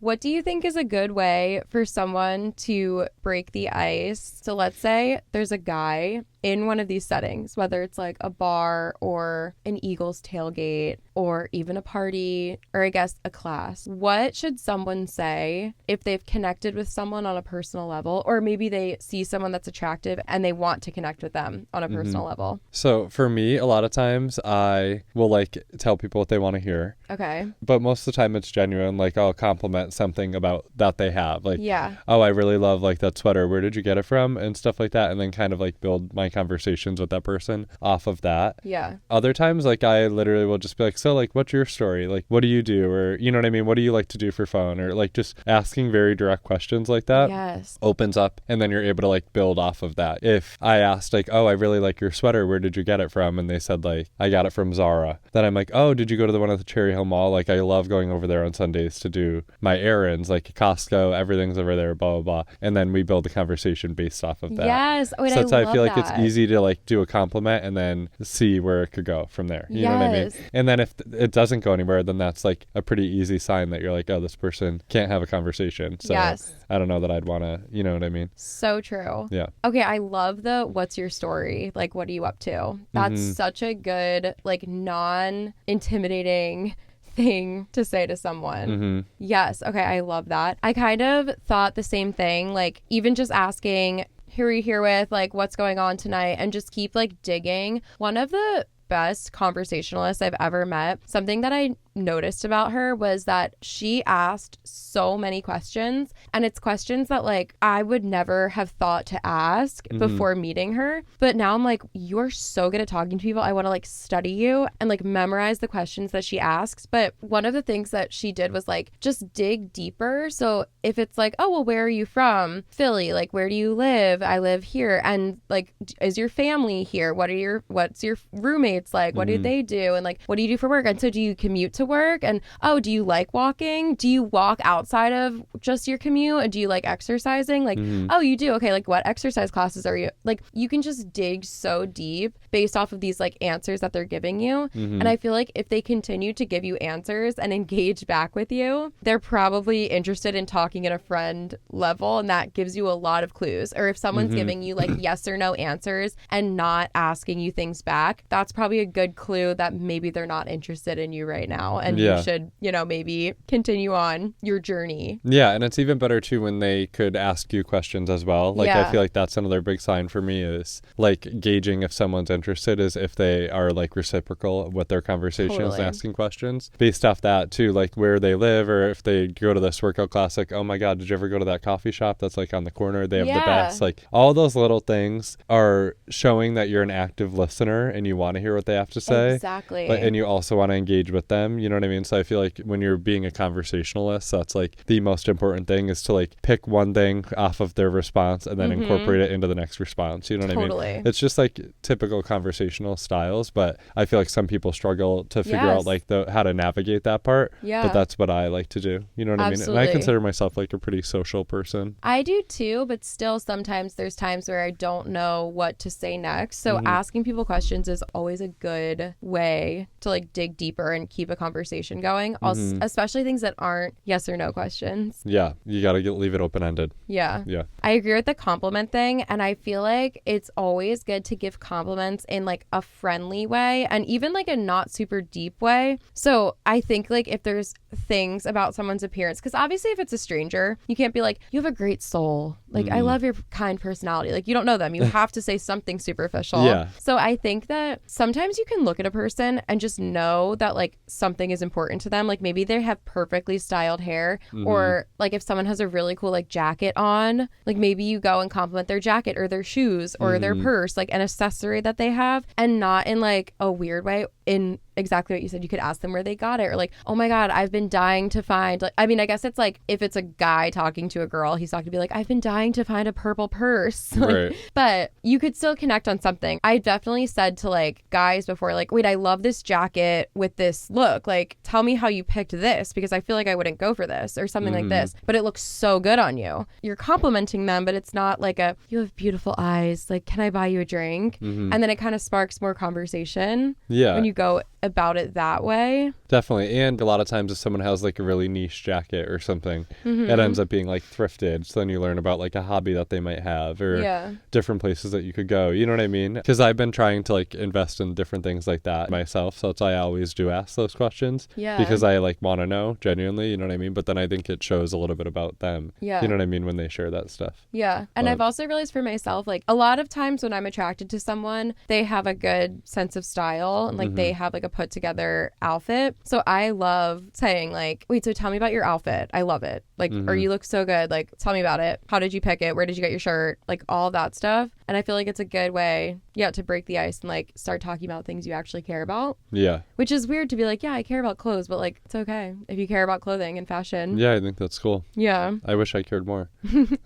What do you think is a good way for someone to break the ice? So let's say there's a guy in one of these settings, whether it's like a bar or an Eagles tailgate or even a party or I guess a class. What should someone say if they've connected with someone on a personal level, or maybe they see someone that's attractive and they want to connect with them on a personal level? So for me, a lot of times I will like tell people what they want to hear. Okay. But most of the time it's genuine. Like I'll compliment something about that they have. Like, yeah. Oh, I really love like that sweater. Where did you get it from? And stuff like that. And then kind of like build my conversations with that person off of that. Yeah. Other times, like I literally will just be like, so like, what's your story? Like, what do you do? Or, you know what I mean? What do you like to do for fun? Or like just asking very direct questions like that. Yes. Opens up. And then you're able to like build off of that. If I asked like, oh, I really like your sweater. Where did you get it from? And they said like, I got it from Zara. Then I'm like, oh, did you go to the one at the Cherry Hill Mall? Like I love going over there on Sundays to do my errands, like Costco, everything's over there, blah, blah, blah. And then we build a conversation based off of that. Yes. Oh, so that's how I feel like it's easy to like do a compliment and then see where it could go from there. You know what I mean? And then if it doesn't go anywhere, then that's like a pretty easy sign that you're like, oh, this person can't have a conversation. So I don't know that I'd want to, you know what I mean? So true. Yeah. Okay. I love the what's your story? Like, what are you up to? That's such a good, like, non-intimidating thing to say to someone. Yes. Okay. I love that. I kind of thought the same thing. Like, even just asking, who are you here with? Like, what's going on tonight? And just keep like digging. One of the best conversationalists I've ever met, something that I noticed about her was that she asked so many questions, and it's questions that like I would never have thought to ask before meeting her, but now I'm like, you're so good at talking to people. I want to like study you and like memorize the questions that she asks. But one of the things that she did was like just dig deeper. So if it's like, oh well, where are you from? Philly. Like, where do you live? I live here. And like, is your family here? What's your roommates like? What do they do? And like, what do you do for work? And so do you commute to work? And oh, do you like walking? Do you walk outside of just your commute? And do you like exercising? Like, oh, you do? Okay, like what exercise classes are you? Like, you can just dig so deep based off of these like answers that they're giving you. And I feel like if they continue to give you answers and engage back with you, they're probably interested in talking at a friend level, and that gives you a lot of clues. Or if someone's giving you like yes or no answers and not asking you things back, that's probably a good clue that maybe they're not interested in you right now, and you should, you know, maybe continue on your journey. Yeah, and it's even better too when they could ask you questions as well. Like, I feel like that's another big sign for me is like gauging if someone's interested is if they are like reciprocal with their conversations and asking questions based off that too, like where they live, or if they go to this workout class, like, oh my God, did you ever go to that coffee shop that's like on the corner? They have the best. Like, all those little things are showing that you're an active listener and you want to hear what they have to say. Exactly. And you also want to engage with them. You know what I mean? So I feel like when you're being a conversationalist, that's like the most important thing is to like pick one thing off of their response and then incorporate it into the next response. You know what I mean? It's just like typical conversational styles, but I feel like some people struggle to figure out like how to navigate that part. Yeah. But that's what I like to do. You know what I mean? And I consider myself like a pretty social person. I do too, but still sometimes there's times where I don't know what to say next. So asking people questions is always a good way to like dig deeper and keep a conversation going. Also, especially things that aren't yes or no questions. Yeah. You got to leave it open-ended. Yeah. I agree with the compliment thing. And I feel like it's always good to give compliments in like a friendly way and even like a not super deep way. So I think like if there's things about someone's appearance, because obviously if it's a stranger, you can't be like, you have a great soul. Like, I love your kind personality. Like, you don't know them. You have to say something superficial. Yeah. So I think that sometimes you can look at a person and just know that like something is important to them. Like maybe they have perfectly styled hair, or like if someone has a really cool like jacket on, like maybe you go and compliment their jacket or their shoes or their purse, like an accessory that they have, and not in like a weird way. In exactly what you said, you could ask them where they got it, or like, oh my God, I've been dying to find, like, I mean, I guess it's like if it's a guy talking to a girl, he's not gonna be like, I've been dying to find a purple purse. Like, but you could still connect on something. I definitely said to like guys before, like, wait, I love this jacket with this look, like tell me how you picked this, because I feel like I wouldn't go for this or something like this, but it looks so good on you. You're complimenting them, but it's not like a, you have beautiful eyes, like can I buy you a drink? And then it kind of sparks more conversation when you go a about it that way. Definitely. And a lot of times if someone has like a really niche jacket or something, it ends up being like thrifted. So then you learn about like a hobby that they might have or different places that you could go. You know what I mean? Because I've been trying to like invest in different things like that myself. So that's why I always do ask those questions. Yeah. Because I like want to know genuinely, you know what I mean? But then I think it shows a little bit about them. Yeah. You know what I mean? When they share that stuff. Yeah. And I've also realized for myself, like a lot of times when I'm attracted to someone, they have a good sense of style and like they have like a put together outfit. So I love saying like, wait, so tell me about your outfit. I love it. Like, or you look so good. Like, tell me about it. How did you pick it? Where did you get your shirt? Like all that stuff. And I feel like it's a good way, to break the ice and like start talking about things you actually care about. Yeah. Which is weird to be like, yeah, I care about clothes, but like, it's okay if you care about clothing and fashion. Yeah, I think that's cool. Yeah. I wish I cared more.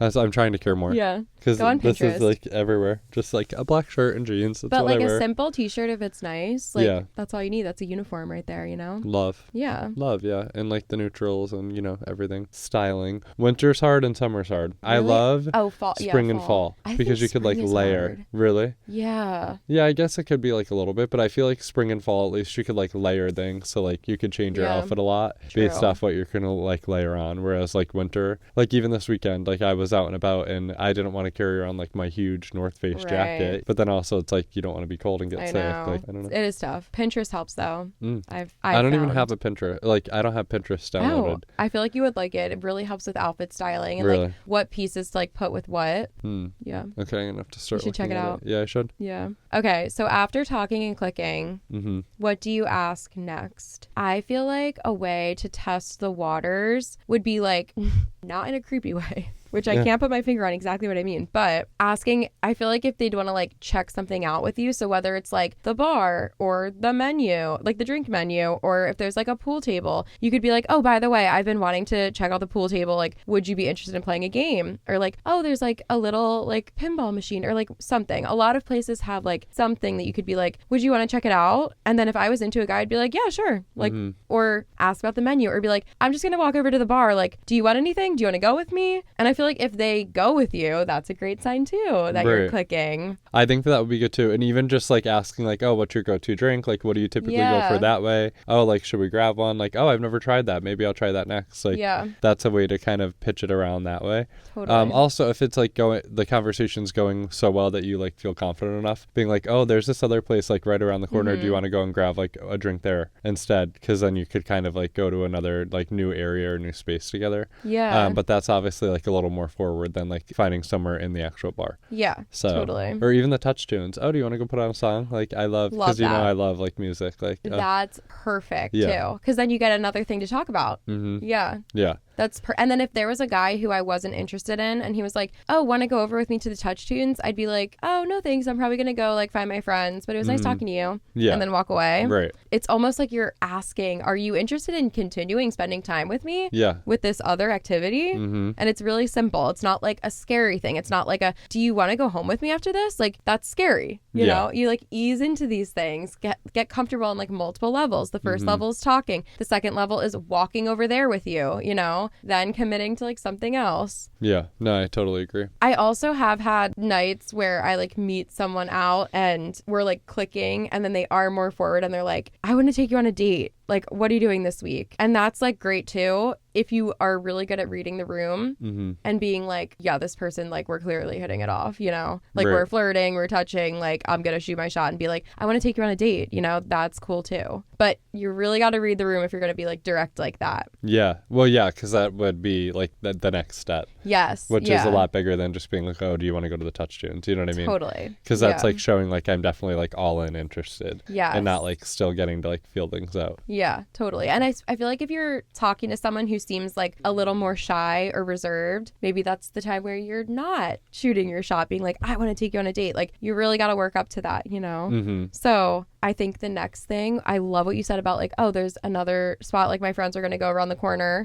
I'm trying to care more. Yeah. Because this is like everywhere. Just like a black shirt and jeans. That's but like a simple t-shirt if it's nice. Like that's all you need. That's a uniform right there, you know? Love. Yeah. Love, yeah. And like the neutrals and, everything. Styling. Winter's hard and summer's hard. Really? I love fall. Spring and fall. Because you could like layer. Hard. Really? Yeah. Yeah, I guess it could be like a little bit, but I feel like spring and fall, at least you could like layer things. So like you could change your outfit a lot based off what you're going to like layer on. Whereas like winter, like even this weekend, like I was out and about and I didn't want to carry around like my huge North Face jacket. But then also it's like you don't want to be cold and get sick. Like, I don't know. It is tough. Pinterest helps though. I don't even have a Pinterest. Like I don't have Pinterest downloaded. Oh, I feel like you would like it. It really helps with outfit styling and like what pieces to like put with what. Yeah. Okay, I'm gonna have to start. You should check it out. Yeah, I should. Yeah. Okay, so after talking and clicking, what do you ask next? I feel like a way to test the waters would be like, not in a creepy way, which I can't put my finger on exactly what I mean, but asking, I feel like if they'd want to like check something out with you, so whether it's like the bar or the menu, like the drink menu, or if there's like a pool table, you could be like, oh, by the way, I've been wanting to check out the pool table. Like, would you be interested in playing a game? Or like, oh, there's like a little like pinball machine or like something. A lot of places have like something that you could be like, would you want to check it out? And then if I was into a guy, I'd be like, yeah, sure. Like, or ask about the menu or be like, I'm just going to walk over to the bar. Like, do you want anything? Do you want to go with me? And I feel like if they go with you, that's a great sign too that you're clicking. I think that would be good too. And even just like asking like, oh, what's your go-to drink? Like, what do you typically go for that way? Oh, like, should we grab one? Like, oh, I've never tried that. Maybe I'll try that next. Like, that's a way to kind of pitch it around that way. Totally. Also, if it's like the conversation's going so well that you like feel confident enough, being like, oh, there's this other place like right around the corner. Do you want to go and grab like a drink there instead? Because then you could kind of like go to another like new area or new space together. Yeah. But that's obviously like a little more forward than like finding somewhere in the actual bar. Yeah. So totally. Or even the touch tunes. Oh, do you want to go put on a song? Like I love because I love like music. Like that's perfect too. Because then you get another thing to talk about. Yeah. Yeah. That's and then if there was a guy who I wasn't interested in and he was like, oh, want to go over with me to the touch tunes? I'd be like, oh, no, thanks. I'm probably going to go like find my friends. But it was nice talking to you. Yeah. And then walk away. Right. It's almost like you're asking, are you interested in continuing spending time with me? Yeah. With this other activity? And it's really simple. It's not like a scary thing. It's not like a, do you want to go home with me after this? Like that's scary. You know, you like ease into these things, get comfortable on like multiple levels. The first level is talking. The second level is walking over there with you, you know, then committing to like something else. Yeah, no, I totally agree. I also have had nights where I like meet someone out and we're like clicking and then they are more forward and they're like, I want to take you on a date. Like, what are you doing this week? And that's like great too. If you are really good at reading the room and being like, yeah, this person, like, we're clearly hitting it off, you know, like we're flirting, we're touching, like, I'm going to shoot my shot and be like, I want to take you on a date, you know, that's cool too. But you really got to read the room if you're going to be like direct like that. Yeah. Well, yeah, because that would be like the next step. Yes. Which is a lot bigger than just being like, oh, do you want to go to the touch tunes? You know what I mean? Totally. Because that's like showing like I'm definitely like all in interested. Yeah. And not like still getting to like feel things out. Yeah, totally. And I feel like if you're talking to someone who seems like a little more shy or reserved, maybe that's the time where you're not shooting your shot, being like, I want to take you on a date. Like, you really got to work up to that, you know? So I think the next thing, I love what you said about like, oh, there's another spot, like my friends are going to go around the corner.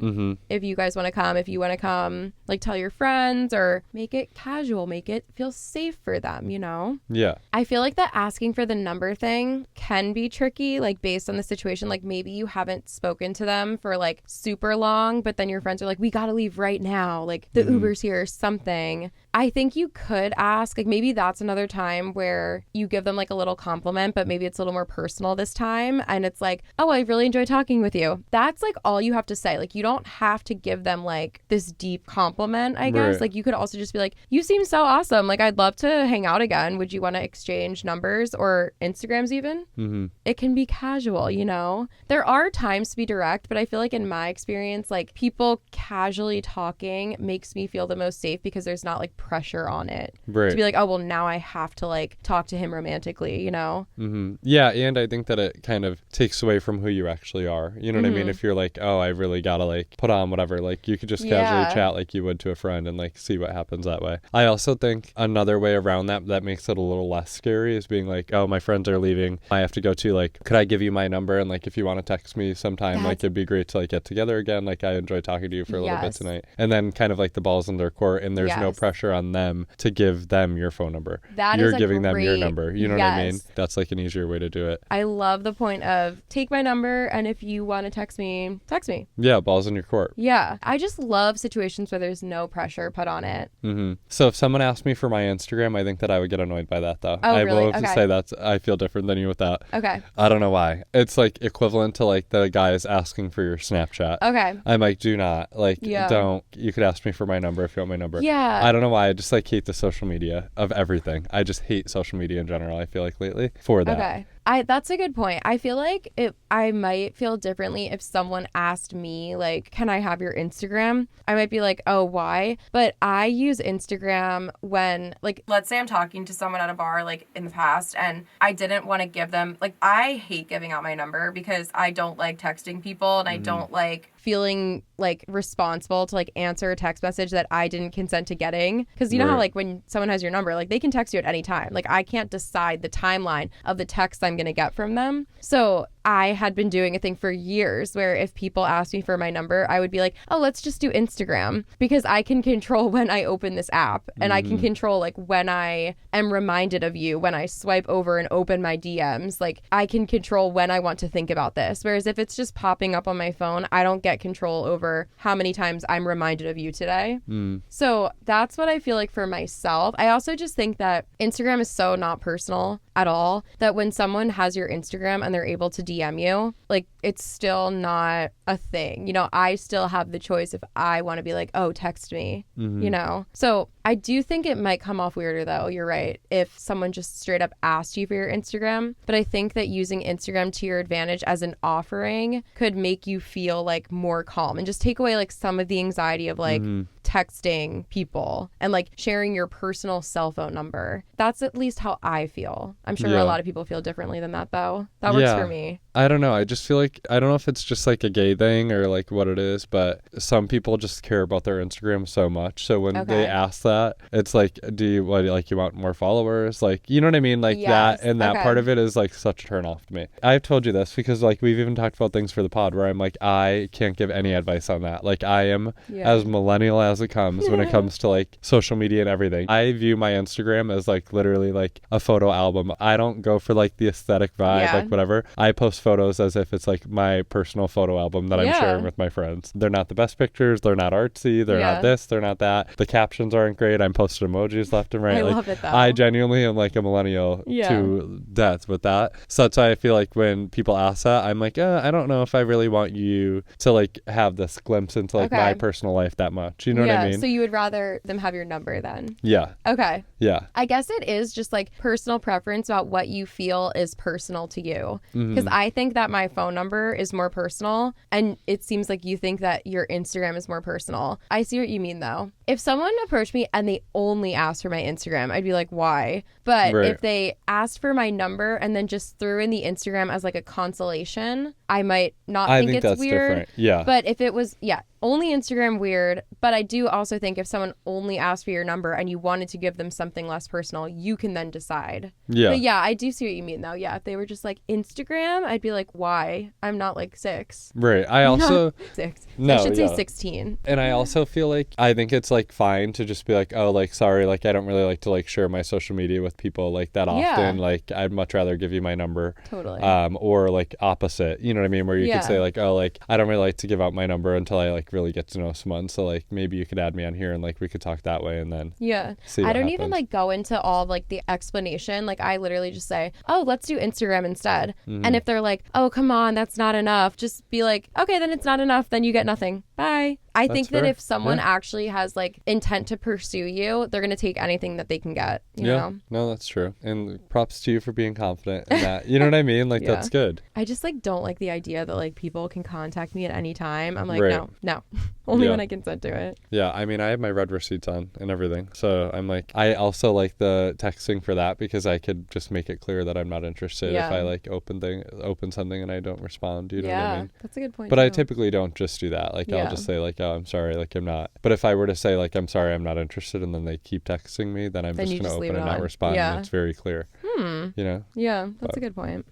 If you guys want to come, if you want to come, like tell your friends or make it casual, make it feel safe for them, you know? Yeah. I feel like that asking for the number thing can be tricky, like based on the situation. Like maybe you haven't spoken to them for like super long, but then your friends are like, we got to leave right now. Like the Uber's here or something. I think you could ask, like maybe that's another time where you give them like a little compliment, but maybe it's a little little more personal this time. And it's like, oh, I really enjoy talking with you. That's like all you have to say. Like, you don't have to give them like this deep compliment, I guess. Right. Like, you could also just be like, you seem so awesome. Like, I'd love to hang out again. Would you want to exchange numbers or Instagrams even? Mm-hmm. It can be casual, you know? There are times to be direct, but I feel like in my experience, like, people casually talking makes me feel the most safe because there's not like pressure on it. Right. To be like, oh, well, now I have to like talk to him romantically, you know? Mm-hmm. Yeah, and I think that it kind of takes away from who you actually are. You know what I mean? If you're like, oh, I really gotta like put on whatever, like you could just casually chat like you would to a friend and like see what happens that way. I also think another way around that makes it a little less scary is being like, oh, my friends are leaving. I have to go to like, could I give you my number? And like, if you want to text me sometime, like it'd be great to like get together again. Like, I enjoy talking to you for a little bit tonight. And then kind of like the ball's in their court and there's no pressure on them to give them your phone number. You're giving them your number. You know what I mean? That's like an easier way to do it. I love the point of take my number and if you want to text me, text me. Yeah, ball's in your court. Yeah. I just love situations where there's no pressure put on it. Mm-hmm. So if someone asked me for my Instagram, I think that I would get annoyed by that though. Oh, I really? will have to say that I feel different than you with that. Okay. I don't know why. It's like equivalent to like the guys asking for your Snapchat. Okay. I'm like, do not. Like, don't. You could ask me for my number if you want my number. Yeah. I don't know why. I just like hate the social media of everything. I just hate social media in general, I feel like lately for that. Okay. That's a good point. I feel like I might feel differently if someone asked me, like, can I have your Instagram? I might be like, oh, why? But I use Instagram when, like, let's say I'm talking to someone at a bar, like, in the past, and I didn't want to give them, like, I hate giving out my number because I don't like texting people and I don't like feeling like responsible to like answer a text message that I didn't consent to getting. Because you know how like when someone has your number, like they can text you at any time. Like I can't decide the timeline of the text I'm going to get from them. So I had been doing a thing for years where if people asked me for my number, I would be like, oh, let's just do Instagram because I can control when I open this app and I can control like when I am reminded of you, when I swipe over and open my DMs, like I can control when I want to think about this. Whereas if it's just popping up on my phone, I don't get control over how many times I'm reminded of you today. So that's what I feel like for myself. I also just think that Instagram is so not personal at all that when someone has your Instagram and they're able to DM you, like it's still not a thing. You know, I still have the choice if I want to be like, oh, text me, you know? So I do think it might come off weirder though. You're right. If someone just straight up asked you for your Instagram, but I think that using Instagram to your advantage as an offering could make you feel like more calm and just take away like some of the anxiety of like texting people and like sharing your personal cell phone number. That's at least how I feel. I'm sure a lot of people feel differently than that though. That works for me. I don't know. I just feel like, I don't know if it's just like a gay thing or like what it is, but some people just care about their Instagram so much. So when they ask that, it's like, do you want more followers? Like, you know what I mean? Like that, and that part of it is like such a turn off to me. I've told you this because like we've even talked about things for the pod where I'm like, I can't give any advice on that. Like I am as millennial as it comes when it comes to like social media and everything. I view my Instagram as like literally like a photo album. I don't go for like the aesthetic vibe, like whatever. I post photos as if it's like my personal photo album that I'm sharing with my friends. They're not the best pictures. They're not artsy. They're not this. They're not that. The captions aren't great. I'm posting emojis left and right. I love it though. I genuinely am like a millennial to death with that. So that's why I feel like when people ask that, I'm like, I don't know if I really want you to like have this glimpse into like my personal life that much. You know what I mean? So you would rather them have your number then? Yeah. Okay. Yeah. I guess it is just like personal preference about what you feel is personal to you. Because I think that my phone number is more personal and it seems like you think that your Instagram is more personal. I see what you mean though. If someone approached me and they only asked for my Instagram, I'd be like, why? But if they asked for my number and then just threw in the Instagram as like a consolation, I might not think it's that's weird. Different. Yeah. But if it was, only Instagram, weird. But I do also think if someone only asked for your number and you wanted to give them something less personal, you can then decide. Yeah. But I do see what you mean though. Yeah. If they were just like Instagram, I'd be like, why? I'm not like 6. Right. I also... Not 6. No, I should say 16. And I also feel like, I think it's like fine to just be like, oh, like, sorry, like, I don't really like to like share my social media with people like that often. Like, I'd much rather give you my number. Totally. Or like opposite, you know know what I mean? Where you could say like, oh, like I don't really like to give out my number until I like really get to know someone. So like maybe you could add me on here and like we could talk that way and then see what I don't happens. even like go into all of, like the explanation. Like I literally just say, oh, let's do Instagram instead. And if they're like, oh, come on, that's not enough, just be like, okay, then it's not enough, then you get nothing. Bye. I think that if someone actually has like intent to pursue you, they're going to take anything that they can get, you know? No, that's true. And props to you for being confident in that. You know what I mean? Like that's good. I just like don't like the idea that like people can contact me at any time. I'm like, no. Only when I consent to it. Yeah, I mean, I have my red receipts on and everything. So I'm like, I also like the texting for that because I could just make it clear that I'm not interested if I like open something and I don't respond. You know what I mean? That's a good point. But I typically don't just do that. Like I'll just say like, oh, I'm sorry, like I'm not. But if I were to say like, I'm sorry, I'm not interested, and then they keep texting me, then I'm just going to open and not respond. And it's very clear. You know? Yeah, that's a good point.